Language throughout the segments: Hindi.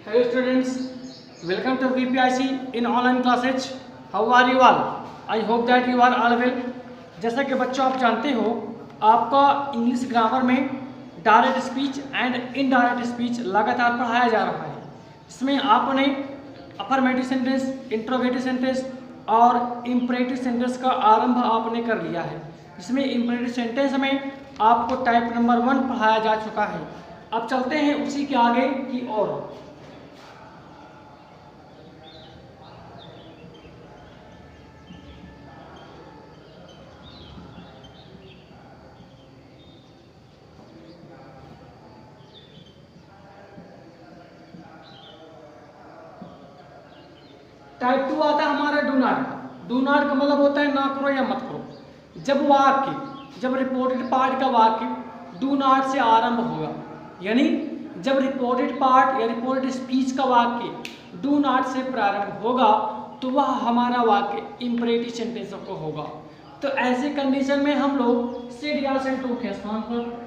Hello students, welcome to VPIC in online classes. How are you all? I hope that you are all well. जैसा कि बच्चों आप जानते हो, आपका इंग्लिश ग्रामर में direct speech and indirect speech लगातार पढ़ाया जा रहा है। इसमें आपने अफर्मेटिव सेंटेंस, इंट्रोगेटिव सेंटेंस और इम्परेटिव सेंटेंस का आरंभ आपने कर लिया है। जिसमें इम्परेटिव सेंटेंस में आपको टाइप नंबर 1 पढ़ाया जा चुका है। अब चलते हैं उसी के आगे की ओर। टाइप 2 आता है हमारा डू नॉट का। डू नॉट का मतलब होता है ना करो या मत करो। जब रिपोर्टेड पार्ट का वाक्य डू नॉट से आरंभ होगा, यानी जब रिपोर्टेड पार्ट या रिपोर्टेड स्पीच का वाक्य डू नॉट से प्रारंभ होगा तो वह हमारा वाक्य इम्परेटिव सेंटेंस को होगा। तो ऐसे कंडीशन में हम लोग सिड या सेड टू के स्थान पर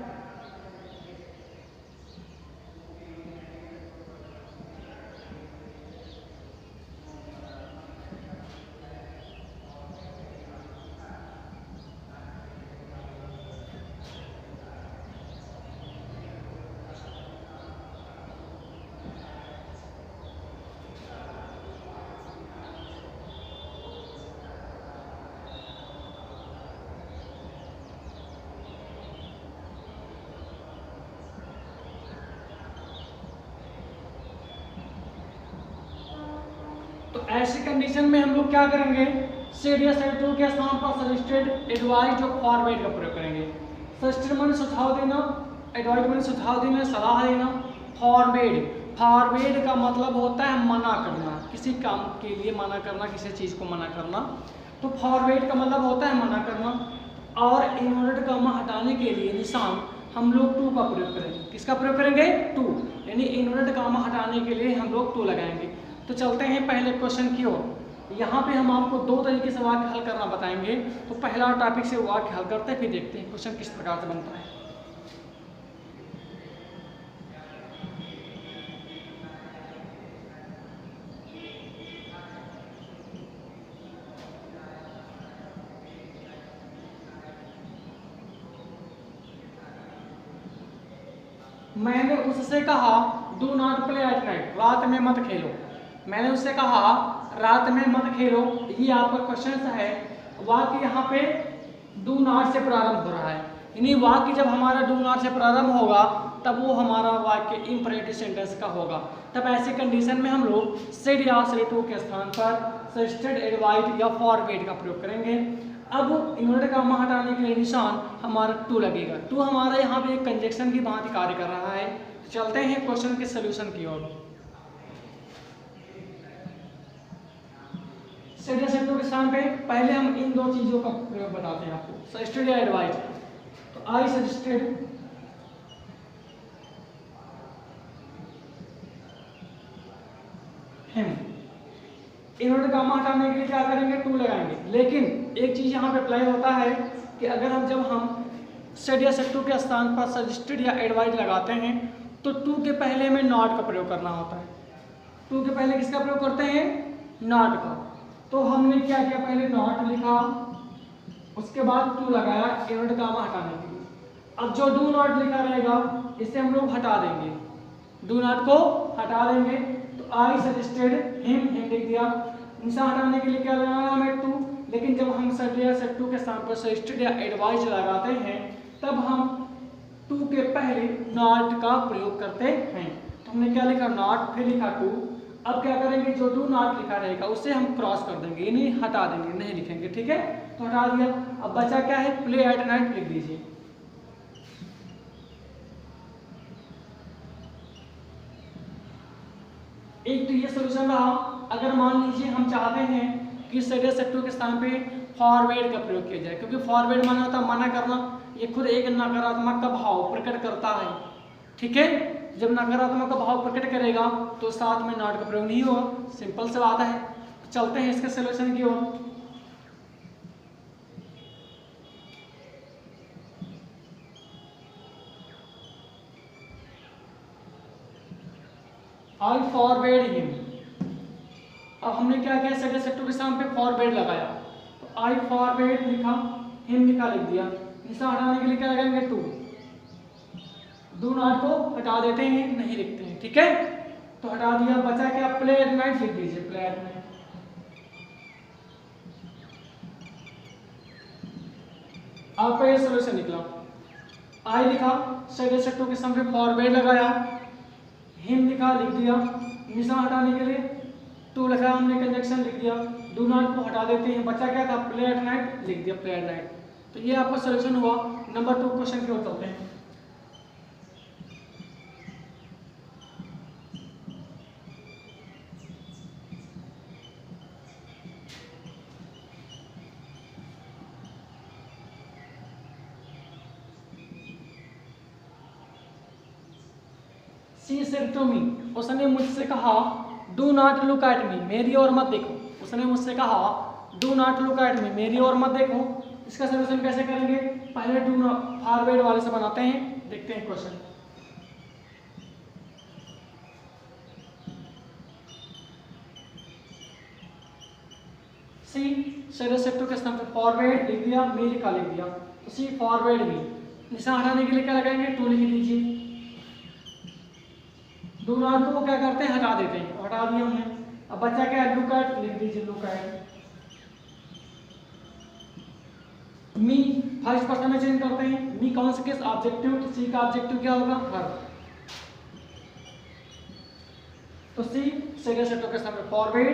ऐसी कंडीशन में हम लोग क्या करेंगे, सिड या सेड टू के स्थान पर सजेस्टेड, एडवाइज्ड और फॉरवर्ड का प्रयोग करेंगे। सजेस्टेड माने सुझाव देना, एडवाइज माने सुझाव देना, सलाह देना। फॉरवर्ड का मतलब होता है मना करना, किसी काम के लिए मना करना, किसी चीज़ को मना करना। तो फॉरवर्ड का मतलब होता है मना करना। और इनवर्टेड कॉमा हटाने के लिए निशान हम लोग टू का प्रयोग करेंगे। किसका प्रयोग करेंगे? टू, यानी इनवर्टेड कॉमा हटाने के लिए हम लोग टू लगाएंगे। तो चलते हैं पहले क्वेश्चन की ओर। यहाँ पे हम आपको दो तरीके से वाक्य हल करना बताएंगे। तो पहला टॉपिक से वाक्य हल करते हैं, फिर देखते हैं क्वेश्चन किस प्रकार से बनता है। मैंने उससे कहा do not play at night, रात में मत खेलो। मैंने उससे कहा रात में मत खेलो, ये आपका क्वेश्चन है। वाक्य यहाँ पे डू नॉट से प्रारंभ हो रहा है, यानी वाक्य जब हमारा डू नॉट से प्रारंभ होगा तब वो हमारा वाक्य इम्परेटिव सेंटेंस का होगा। तब ऐसे कंडीशन में हम लोग सिड या सिड टू के स्थान पर सजेस्टेड, एडवाइज्ड या फॉरवर्ड का प्रयोग करेंगे। अब इन्वर्टेड कॉमा हटाने के लिए निशान हमारा टू लगेगा। टू हमारा यहाँ पे एक कंजक्शन की भांति कार्य कर रहा है। चलते हैं क्वेश्चन के सॉल्यूशन की ओर। सिड या सिड टू के स्थान पे पहले हम इन दो चीजों का प्रयोग बताते हैं आपको, सजेस्टेड या एडवाइज्ड। तो I suggested him. Inverted comma हटाने के लिए क्या करेंगे? टू लगाएंगे। लेकिन एक चीज यहाँ पे अप्लाई होता है कि अगर जब हम सिड या सिड टू के स्थान पर सजेस्टेड या एडवाइज लगाते हैं तो टू के पहले में नॉट का प्रयोग करना होता है। टू के पहले किसका प्रयोग करते हैं? नॉट का। तो हमने क्या किया, पहले नॉट लिखा, उसके बाद टू लगाया इन्वर्टेड कॉमा हटाने के लिए। अब जो डू नॉट लिखा रहेगा इसे हम लोग हटा देंगे, डू नॉट को हटा देंगे। तो आई सजेस्टेड हिम लिख दिया। निशान हटाने के लिए क्या लगाना हमें? टू। लेकिन जब हम सिड या सिड टू के स्थान पर सजेस्टेड या एडवाइज लगाते हैं तब हम टू के पहले नॉट का प्रयोग करते हैं। तो हमने क्या लिखा? नॉट, फिर लिखा टू। अब क्या करेंगे, जो डू नॉट लिखा रहेगा उसे हम क्रॉस कर देंगे, यानी हटा देंगे, नहीं लिखेंगे। ठीक है, तो हटा दिया। अब बचा क्या है? प्ले एट नाइट लिख दीजिए। एक तो ये सोल्यूशन रहा। अगर मान लीजिए हम चाहते हैं कि सिड या सिड टू के स्थान पे फॉरवर्ड का प्रयोग किया जाए, क्योंकि फॉरवर्ड माना होता है मना करना, ये खुद एक नकारात्मक का भाव प्रकट करता है। ठीक है, जब नकारात्मक का भाव प्रकट करेगा तो साथ में नॉट का प्रयोग नहीं होगा, सिंपल सी बात है। चलते हैं इसके सॉल्यूशन की ओर। I forward him. अब हमने क्या किया, सजेस्ट टू के सामने फॉरवर्ड लगाया, तो आई फॉरवर्ड लिखा, हिम लिखा, लिख दिया। निशा हटाने के लिए क्या लगाएंगे, टू। डू नॉट को हटा देते हैं, नहीं लिखते हैं, ठीक है, तो हटा दिया। बचा क्या, प्ले एट नाइट लिख दीजिए, प्ले एट नाइट। आपका ये सोल्यूशन निकला। आई लिखा, सजेस्ट टू के सामने फॉरवर्ड लगाया, हिम लिखा, लिख दिया। निशा हटाने के लिए टू लिखा, हमने कंजक्शन लिख दिया। डू नॉट को हटा देते हैं, बचा क्या था, प्ले एट नाइट, लिख दिया प्ले एट नाइट। तो ये आपका सोल्यूशन हुआ। नंबर 2 क्वेश्चन की ओर चलते हैं। शी सेड टू मी, उसने मुझसे कहा, do not look at me, मेरी ओर मत देखो। उसने मुझसे कहा, do not look at me, मेरी ओर मत देखो। इसका सोल्यूशन कैसे करेंगे, पहले डू नॉट फॉरवर्ड वाले से बनाते हैं, देखते हैं क्वेश्चन। सी सजेस्ट टू के स्थान पे फॉरवर्ड लिख दिया, मी लिखा, लिख दिया, तो सी फॉरवर्ड मी। निशान हटाने के लिए क्या लगाएंगे, टू लिख दीजिए। डू नॉट को क्या करते हैं, हटा देते हैं, हटा दिया हमने। अब बच्चा क्या है, लुक एट, लिख दीजिए look at. Me first person में चेंज करते हैं, मी कौन से केस, ऑब्जेक्टिव, तो सी का ऑब्जेक्टिव क्या होगा, हर। तो सी सजेस्ट टू के सामने फॉरवर्ड,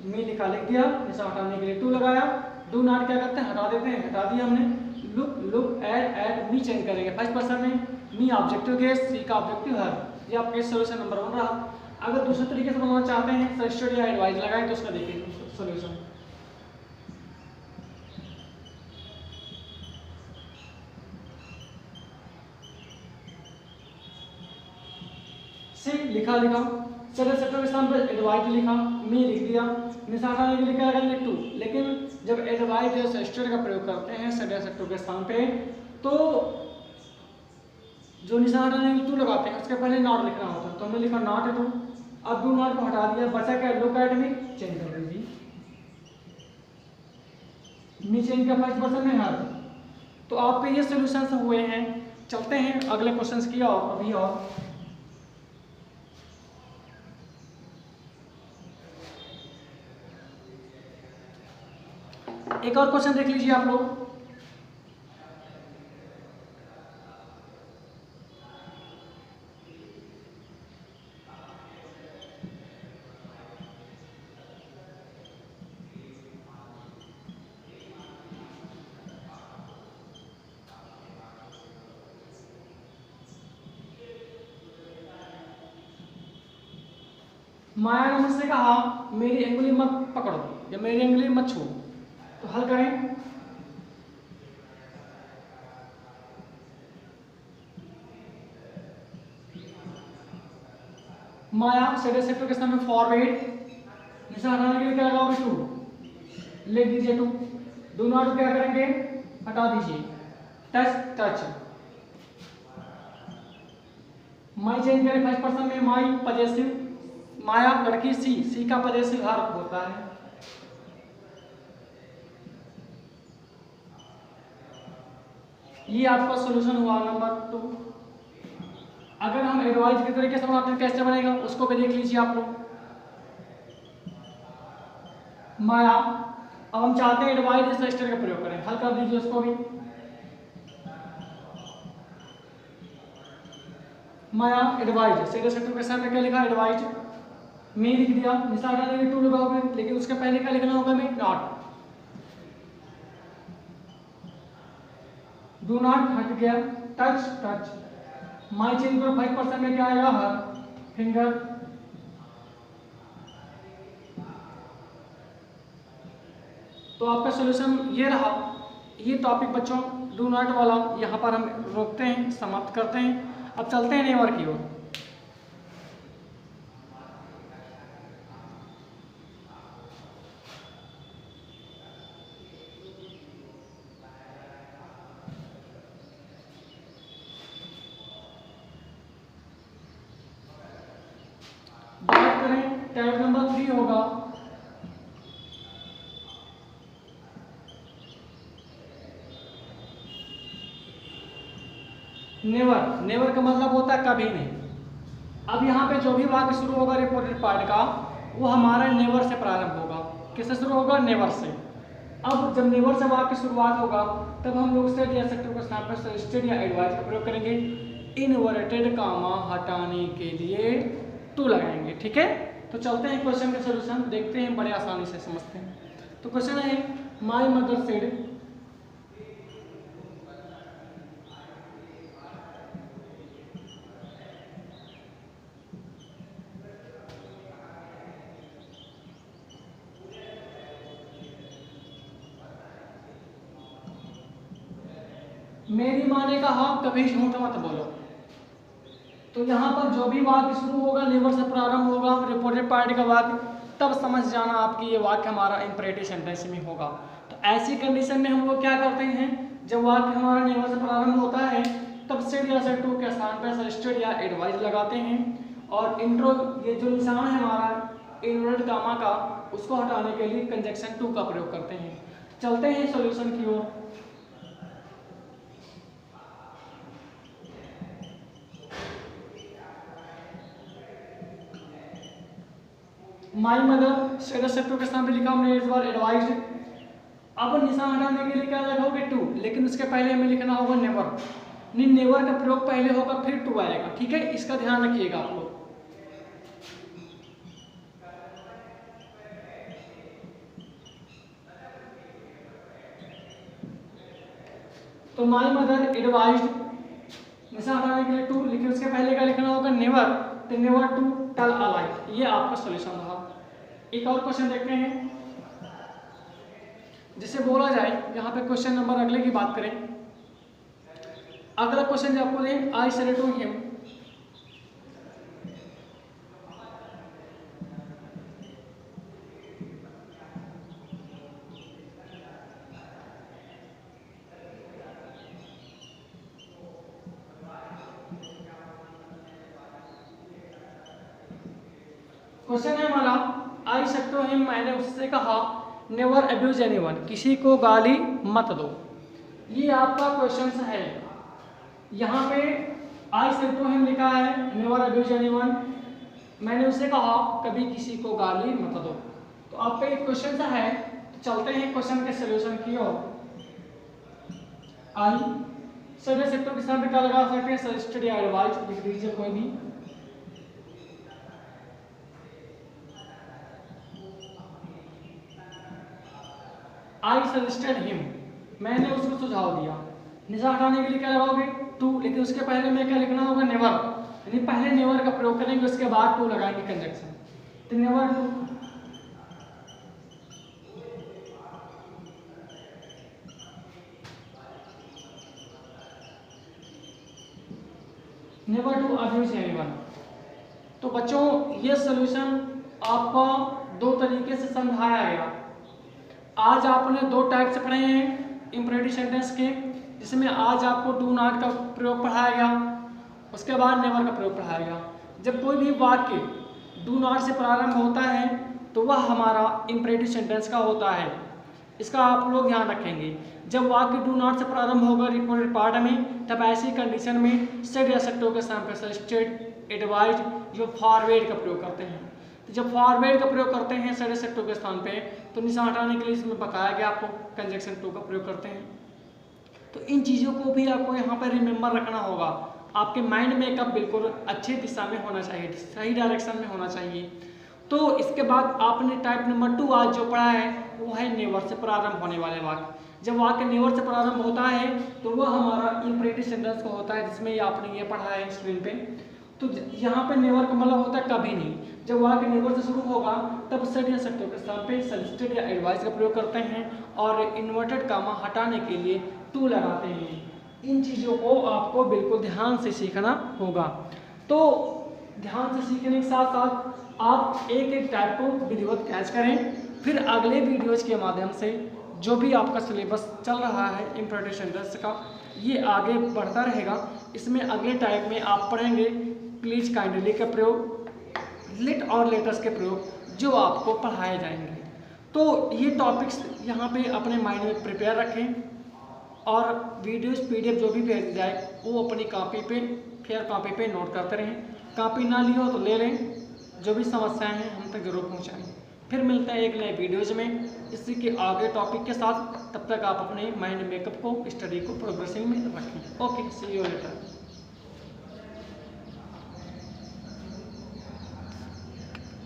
मी लिखा, लिख दिया। निशान हटाने के लिए टू लगाया। डू नॉट क्या करते हैं, हटा देते हैं, हटा दिया हमने। Look, look at me change करेंगे फर्स्ट पर्सन में, मी ऑब्जेक्टिव केस, सी का ऑब्जेक्टिव हर। ये आपके सोल्यूशन नंबर 1 रहा। अगर दूसरे तरीके से बनाना चाहते हैं, सजेस्टेड या एडवाइस लगाएं, तो उसका देखिए सोल्यूशन। सी लिखा, लिखा, सजेस्टेड के स्थान पर एडवाइस लिखा, मी लिख दिया। निशान हटाने के लिए क्या लगाएंगे, टू। लेकिन जब एडवाइस या सजेस्टेड का प्रयोग करते हैं सजेस्टेड के स्थान पे, तो जो निशान हटाने के लिए टू लगाते हैं उसके पहले नॉट लिखना होता है, तो हमने लिखा नॉट टू। अब डू नॉट को हटा दिया, बचा क्या, लुक एट मी, चेंज कर दीजिए। मी चेंज का फर्स्ट पर्सन में हर। तो आपके ये सॉल्यूशंस हुए हैं। चलते हैं अगले क्वेश्चंस की और अभी और एक और क्वेश्चन देख लीजिए आप लोग। माया ने मुझसे कहा, मेरी अंगुली मत पकड़ो या मेरी अंगुली मत छू, तो हल करें। माया सजेस्टेड के सामने फॉरवर्ड, निशान हटाने के लिए क्या लगाओगे, टू, लिख दीजिए टू। डू नॉट क्या करेंगे, हटा दीजिए, टच, टच। माई चेंज करें फर्स्ट पर्सन में, माई पजेसिव, माया लड़की, सी, सी का पजेसिव हर होता है। ये आपका सॉल्यूशन हुआ नंबर 2। अगर हम एडवाइस के तरीके से बनाते हैं कैसे बनेगा उसको भी देख लीजिए आप लोग। माया, अब हम चाहते हैं एडवाइस रजिस्टर का प्रयोग करें, हल कर दीजिए उसको भी। माया एडवाइज, सेक्टर के सामने क्या लिखा, एडवाइज, मी लिख दिया। निशान हटाने के लिए टू लगाओगे, लेकिन उसके पहले क्या लिखना होगा, मैं नॉट। डू नॉट हट गया, टच, टच। माई चेंज करो 5% में क्या आएगा, हर, फिंगर। तो आपका सॉल्यूशन ये रहा। ये टॉपिक बच्चों डू नॉट वाला यहाँ पर हम रोकते हैं, समाप्त करते हैं। अब चलते हैं नेवर की ओर। बात करें टाइप नंबर 3 होगा नेवर। नेवर का मतलब होता है कभी नहीं। अब यहाँ पे जो भी वाक्य शुरू होगा रिपोर्टेड पार्ट का वो हमारा नेवर से प्रारंभ होगा। किससे शुरू होगा? Never say. अब जब नेवर से वाक्य शुरुआत होगा तब हम लोग सेड या सेक्टर के स्थान पर सजेस्टेड या एडवाइज का प्रयोग करेंगे। इनवर्टेड कामा हटाने के लिए टू लगाएंगे। ठीक है, तो चलते हैं क्वेश्चन के सोल्यूशन देखते हैं, बड़े आसानी से समझते हैं। तो क्वेश्चन है माई मदर सेड मेरी माँ ने कहा कभी झूठ मत बोलो। तो यहाँ पर जो भी वाक्य शुरू होगा नेवर से प्रारंभ होगा रिपोर्टेड पार्ट का वाक्य, तब समझ जाना आपकी ये वाक्य हमारा इंपरेटिव सेंटेंस में होगा। तो ऐसी कंडीशन में हम लोग क्या करते हैं, जब वाक्य हमारा नेवर से प्रारंभ होता है तब सेड या सेड टू के स्थान पर सजेस्टेड या एडवाइज लगाते हैं और इंट्रो ये जो निशान है हमारा इनवर्टेड कामा का उसको हटाने के लिए कंजक्शन टू का प्रयोग करते हैं। चलते हैं सॉल्यूशन की ओर। माई मदर सेड सेक्टर के स्थान पे लिखा हमने इस बार एडवाइज्ड। अब निशान हटाने के लिए क्या लगाओगे? टू, लेकिन उसके पहले हमें लिखना होगा नेवर। नेवर का प्रयोग पहले होगा फिर टू आएगा। ठीक है, इसका ध्यान रखिएगा आप लोग। तो माई मदर एडवाइज्ड निशान हटाने के लिए टू, लेकिन उसके पहले क्या लिखना होगा? नेवर। तो नेवर टू टेल अ लाई, ये आपका सॉल्यूशन रहा। एक और क्वेश्चन देखते हैं जिसे बोला जाए, यहाँ पे क्वेश्चन नंबर अगले की बात करें। अगला क्वेश्चन जो आपको दें, I said to him question है हमारा आई सेड टू हिम, मैंने उससे कहा नेवर अब्यूज एनीवन, किसी को गाली मत दो। ये आपका क्वेश्चन है। यहाँ पे आई सेड टू हिम लिखा है नेवर अब्यूज एनीवन, मैंने उससे कहा कभी किसी को गाली मत दो। तो आपका एक क्वेश्चन है, तो चलते हैं क्वेश्चन के सोल्यूशन की ओर। आई सेड सेक्टर के साथ क्या लगा सकते हैं? सजेस्टेड या एडवाइज लिख दीजिए कोई भी। आई सजेस्टेड हिम, मैंने उसको सुझाव दिया। निशान हटाने के लिए क्या लगाओगे? टू, लेकिन उसके पहले में क्या लिखना होगा? नेवर। यानी पहले नेवर का प्रयोग करेंगे उसके बाद टू लगाएंगे कंजक्शन। तो never to, never to abuse anyone. तो बच्चों ये सॉल्यूशन आपका दो तरीके से समझाया गया। आज आपने दो टाइप से पढ़े हैं इंपरेटिव सेंटेंस के, जिसमें आज आपको डू नॉट का प्रयोग पढ़ाया गया, उसके बाद नेवर का प्रयोग पढ़ाया गया। जब कोई भी वाक्य डू नॉट से प्रारंभ होता है तो वह हमारा इंपरेटिव सेंटेंस का होता है। इसका आप लोग ध्यान रखेंगे। जब वाक्य डू नॉट से प्रारंभ होगा रिपोर्टेड पार्ट में, तब ऐसी कंडीशन में सेड या सेक्टर के स्थान पर सजेस्टेड, एडवाइज या फॉरवर्ड का प्रयोग करते हैं। तो जब फॉरवर्ड का प्रयोग करते हैं सेड सेक्टर के स्थान पे, तो निशान हटाने के लिए इसमें बताया गया आपको कंजक्शन टू का प्रयोग करते हैं। तो इन चीज़ों को भी आपको यहाँ पर रिमेंबर रखना होगा। आपके माइंड में कब बिल्कुल अच्छी दिशा में होना चाहिए, सही डायरेक्शन में होना चाहिए। तो इसके बाद आपने टाइप नंबर 2 आज जो पढ़ा है वो है नेवर से प्रारंभ होने वाले वाक्य। जब वाक्य नेवर से प्रारंभ होता है तो वह हमारा इंपरेटिव सेंटेंस का होता है, जिसमें आपने ये पढ़ा है स्क्रीन पे। तो यहाँ पे नेवर का मतलब होता है कभी नहीं। जब वाक्य नेवर से शुरू होगा तब सेड या सेक्टर के स्थान पे सजेस्टेड या एडवाइज का प्रयोग करते हैं और इन्वर्टेड कामा हटाने के लिए टू लगाते हैं। इन चीज़ों को आपको बिल्कुल ध्यान से सीखना होगा। तो ध्यान से सीखने के साथ साथ आप एक एक टाइप को विधिवत कैच करें, फिर अगले वीडियोज के माध्यम से जो भी आपका सिलेबस चल रहा है इंपरेटिव सेंटेंस का, ये आगे बढ़ता रहेगा। इसमें अगले टाइप में आप पढ़ेंगे प्लीज काइंडली का प्रयोग, लिट और लेटर्स के प्रयोग जो आपको पढ़ाए जाएंगे। तो ये टॉपिक्स यहाँ पे अपने माइंड में प्रिपेयर रखें और वीडियोस PDF जो भी भेज जाए वो अपनी कॉपी पे फेयर कॉपी पे नोट करते रहें। कॉपी ना ली हो तो ले लें, जो भी समस्याएं हैं हम तक जरूर पहुँचाएँ। फिर मिलता है एक नए वीडियोज में इसी के आगे टॉपिक के साथ। तब तक आप अपने माइंड मेकअप को, स्टडी को प्रोग्रेसिंग में रखें। Okay, see you letter.